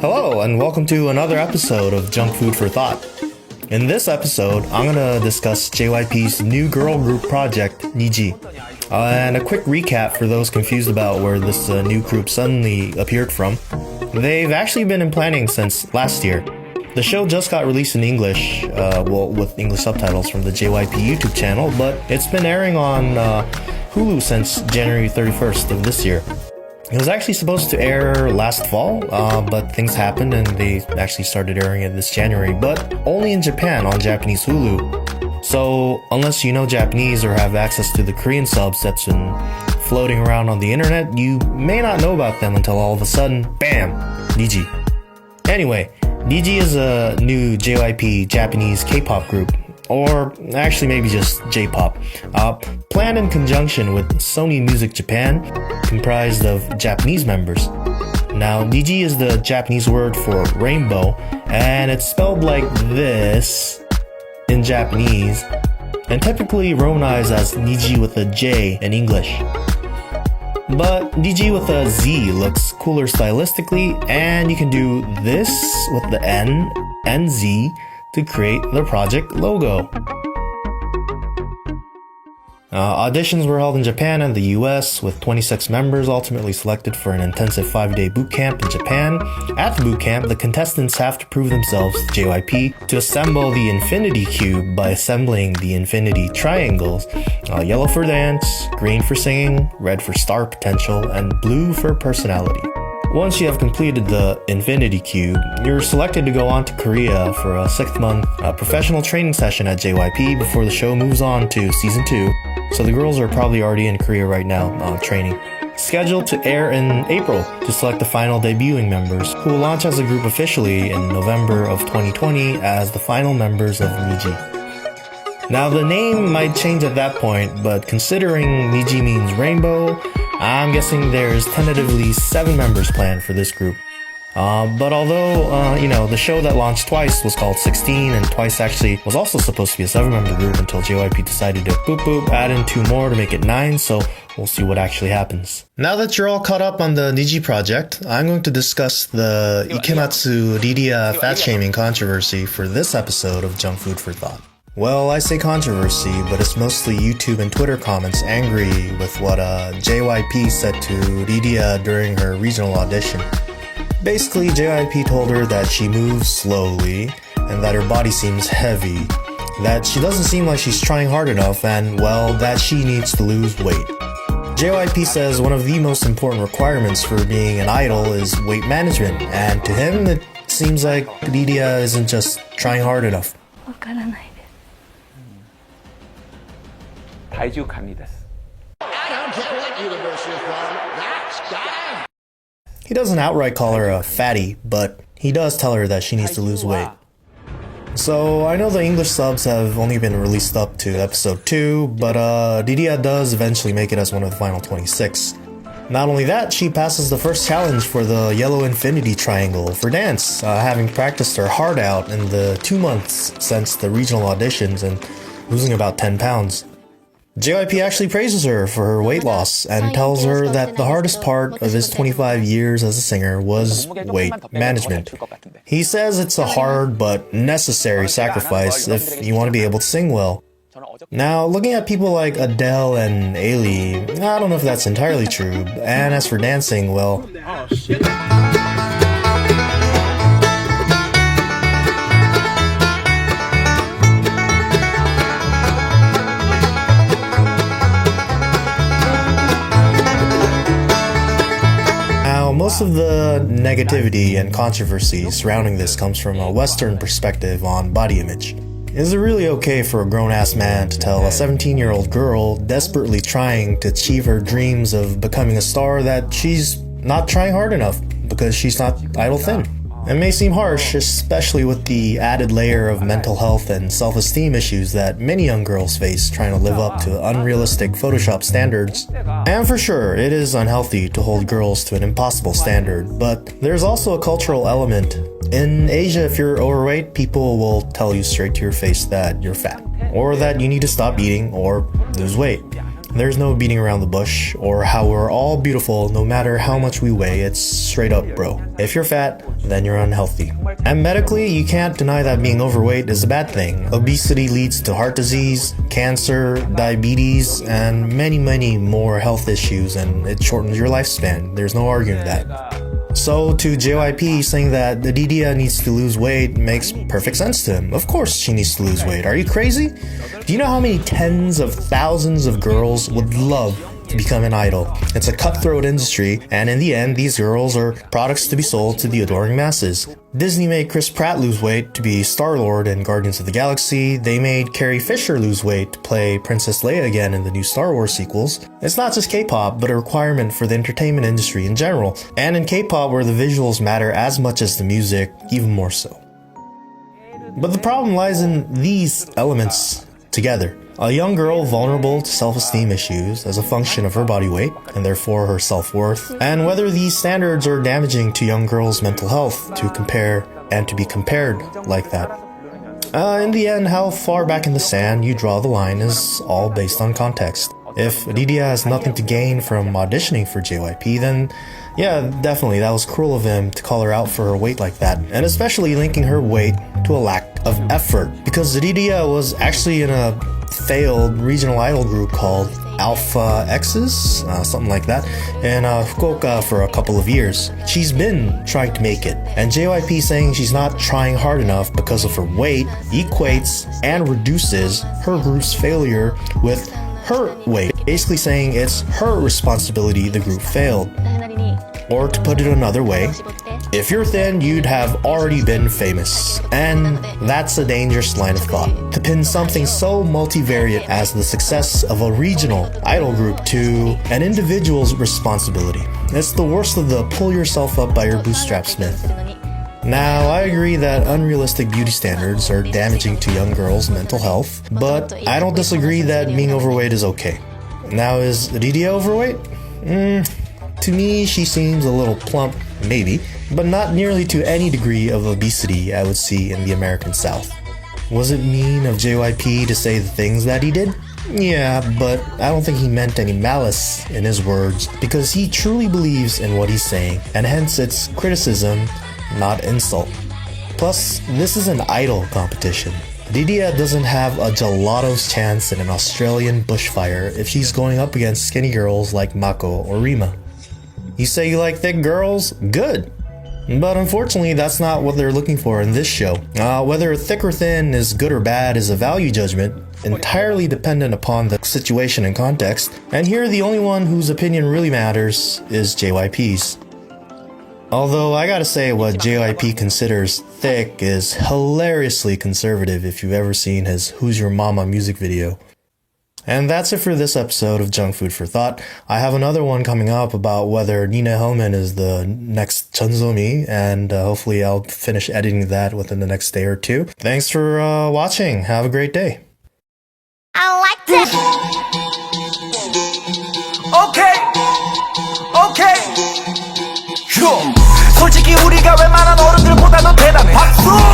Hello, and welcome to another episode of Junk Food for Thought. In this episode, I'm gonna discuss JYP's new girl group project, NIZI. And a quick recap for those confused about where this new group suddenly appeared from. They've actually been in planning since last year. The show just got released in English, with English subtitles from the JYP YouTube channel, but it's been airing on Hulu since January 31st of this year. It was actually supposed to air last fall, but things happened and they actually started airing it this January, but only in Japan on Japanese Hulu. So unless you know Japanese or have access to the Korean subs that's been floating around on the internet, you may not know about them until all of a sudden, bam, NIZI. Anyway, NIZI is a new JYP Japanese K-pop group, or actually maybe just J-pop, planned in conjunction with Sony Music Japan, comprised of Japanese members. Now, NIZI is the Japanese word for rainbow, and it's spelled like this in Japanese, and typically romanized as NIZI with a J in English. But NIZI with a Z looks cooler stylistically, and you can do this with the N and Z to create the project logo. Auditions were held in Japan and the US, with 26 members ultimately selected for an intensive 5-day boot camp in Japan. At the boot camp, the contestants have to prove themselves to JYP to assemble the Infinity Cube by assembling the Infinity Triangles, yellow for dance, green for singing, red for star potential, and blue for personality. Once you have completed the Infinity Cube, you're selected to go on to Korea for a 6-month professional training session at JYP before the show moves on to season 2. So the girls are probably already in Korea right now, training. Scheduled to air in April to select the final debuting members, who will launch as a group officially in November of 2020 as the final members of NIZI. Now the name might change at that point, but considering NIZI means rainbow, I'm guessing there's tentatively 7 members planned for this group. But although, the show that launched twice was called 16, and twice actually was also supposed to be a 7-member group until JYP decided to add in 2 more to make it 9, so we'll see what actually happens. Now that you're all caught up on the NIZI project, I'm going to discuss the Ikematsu Riria fat-shaming controversy for this episode of Junk Food for Thought. Well, I say controversy, but it's mostly YouTube and Twitter comments angry with what JYP said to Riria during her regional audition. Basically, JYP told her that she moves slowly, and that her body seems heavy, that she doesn't seem like she's trying hard enough, and, well, that she needs to lose weight. JYP says one of the most important requirements for being an idol is weight management, and to him, it seems like Riria isn't just trying hard enough. I don't care what universe you're from, that's guy. He doesn't outright call her a fatty, but he does tell her that she needs to lose weight. So I know the English subs have only been released up to episode 2, but Riria does eventually make it as one of the final 26. Not only that, she passes the first challenge for the yellow infinity triangle for dance, having practiced her heart out in the 2 months since the regional auditions and losing about 10 pounds. JYP actually praises her for her weight loss and tells her that the hardest part of his 25 years as a singer was weight management. He says it's a hard but necessary sacrifice if you want to be able to sing well. Now, looking at people like Adele and Ailey, I don't know if that's entirely true, and as for dancing, well... Most of the negativity and controversy surrounding this comes from a Western perspective on body image. Is it really okay for a grown-ass man to tell a 17-year-old girl desperately trying to achieve her dreams of becoming a star that she's not trying hard enough because she's not idol thin? It may seem harsh, especially with the added layer of mental health and self-esteem issues that many young girls face trying to live up to unrealistic Photoshop standards. And for sure, it is unhealthy to hold girls to an impossible standard, but there's also a cultural element. In Asia, if you're overweight, people will tell you straight to your face that you're fat, or that you need to stop eating or lose weight. There's no beating around the bush or how we're all beautiful no matter how much we weigh. It's straight up, bro. If you're fat, then you're unhealthy. And medically, you can't deny that being overweight is a bad thing. Obesity leads to heart disease, cancer, diabetes, and many more health issues, and it shortens your lifespan. There's no arguing that. So to JYP saying that Riria needs to lose weight makes perfect sense to him. Of course she needs to lose weight. Are you crazy? Do you know how many tens of thousands of girls would love to become an idol? It's a cutthroat industry, and in the end, these girls are products to be sold to the adoring masses. Disney made Chris Pratt lose weight to be Star-Lord in Guardians of the Galaxy. They made Carrie Fisher lose weight to play Princess Leia again in the new Star Wars sequels. It's not just K-pop, but a requirement for the entertainment industry in general. And in K-pop, where the visuals matter as much as the music, even more so. But the problem lies in these elements together. A young girl vulnerable to self-esteem issues as a function of her body weight, and therefore her self-worth, and whether these standards are damaging to young girls' mental health to compare and to be compared like that. In the end, how far back in the sand you draw the line is all based on context. If Riria has nothing to gain from auditioning for JYP, then yeah, definitely, that was cruel of him to call her out for her weight like that, and especially linking her weight to a lack of effort, because Riria was actually in a failed regional idol group called Alpha X's, something like that, in Fukuoka for a couple of years. She's been trying to make it, and JYP saying she's not trying hard enough because of her weight equates and reduces her group's failure with her weight, basically saying it's her responsibility the group failed. Or to put it another way, if you're thin, you'd have already been famous. And that's a dangerous line of thought, to pin something so multivariate as the success of a regional idol group to an individual's responsibility. It's the worst of the pull yourself up by your bootstraps myth. Now, I agree that unrealistic beauty standards are damaging to young girls' mental health, but I don't disagree that being overweight is okay. Now, is Riria overweight? To me, she seems a little plump, maybe, but not nearly to any degree of obesity I would see in the American South. Was it mean of JYP to say the things that he did? Yeah, but I don't think he meant any malice in his words, because he truly believes in what he's saying, and hence it's criticism, not insult. Plus, this is an idol competition. Riria doesn't have a gelato's chance in an Australian bushfire if she's going up against skinny girls like Mako or Rima. You say you like thick girls? Good. But unfortunately, that's not what they're looking for in this show. Whether thick or thin is good or bad is a value judgment, entirely dependent upon the situation and context, and here the only one whose opinion really matters is JYP's. Although I gotta say, what JYP considers thick is hilariously conservative if you've ever seen his Who's Your Mama music video. And that's it for this episode of Junk Food for Thought. I have another one coming up about whether Nina Hellman is the next Chunsomi, and hopefully I'll finish editing that within the next day or two. Thanks for watching. Have a great day. I like that. Okay. 솔직히 우리가 웬만한 어른들보다 더 대단해. 박수!